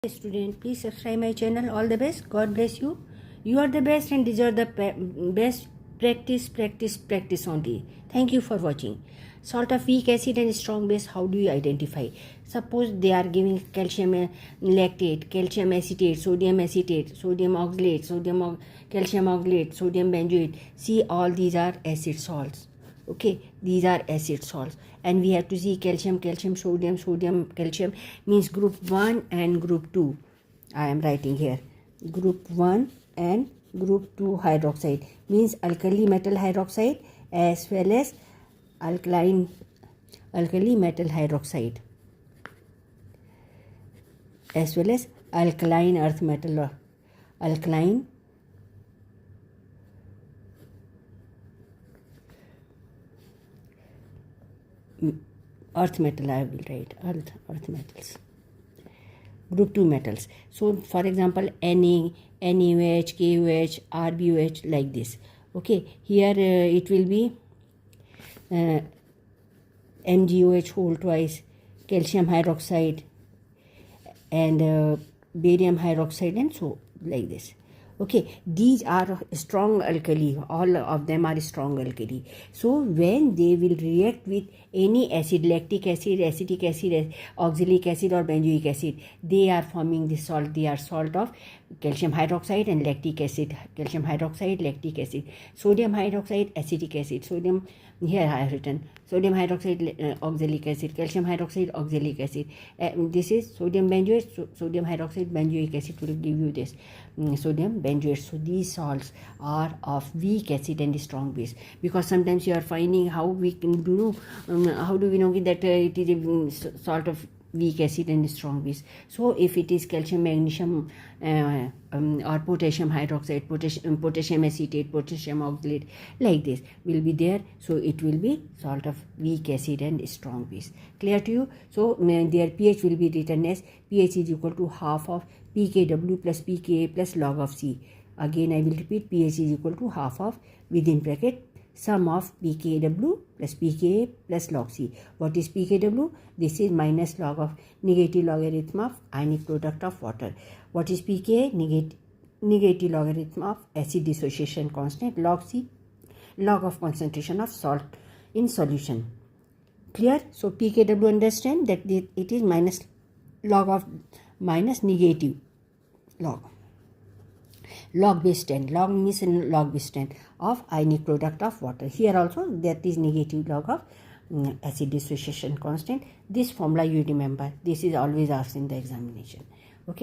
Student, please subscribe my channel. All the best. God bless you. You are the best and deserve the best. Practice only. Thank you for watching. Salt of weak acid and strong base, how do you identify? Suppose they are giving calcium lactate, calcium acetate, sodium oxalate, calcium oxalate, sodium benzoate. See, all these are acid salts. Okay, these are acid salts, and we have to see calcium, sodium, calcium means group 1 and group 2. I am writing here group 1 and group 2 hydroxide means alkali metal hydroxide as well as alkali metal hydroxide as well as alkaline earth metal or alkaline earth metal. I will write earth metals, group 2 metals. So for example, NaOH, KOH, RbOH, like this. Okay, here it will be MgOH whole twice, calcium hydroxide and barium hydroxide, and so like this. Okay, these are strong alkali. All of them are strong alkali. So when they will react with any acid, lactic acid, acetic acid, oxalic acid or benzoic acid, they are forming this salt. They are salt of calcium hydroxide and lactic acid, calcium hydroxide, lactic acid, sodium hydroxide, acetic acid, sodium, here I have written sodium hydroxide, oxalic acid, calcium hydroxide, oxalic acid. This is sodium benzoate, sodium hydroxide, benzoic acid will give you this sodium benzoate. So these salts are of weak acid and strong base, because sometimes you are finding how we can do how do we know that it is a salt of weak acid and strong base. So if it is calcium, magnesium or potassium hydroxide, potassium acetate, potassium oxalate, like this will be there. So it will be salt of weak acid and strong base. Clear to you? So their pH will be written as pH is equal to half of pKw plus pKa plus log of C. Again I will repeat, pH is equal to half of, within bracket, sum of pKw plus pKa plus log C. What is pKw? This is minus log of negative logarithm of ionic product of water. What is pKa? Negative logarithm of acid dissociation constant. Log C, log of concentration of salt in solution. Clear? So pKw, understand that it is minus log of minus negative log base 10. Log means log base 10 of ionic product of water. Here also that is negative log of acid dissociation constant. This formula you remember. This is always asked in the examination.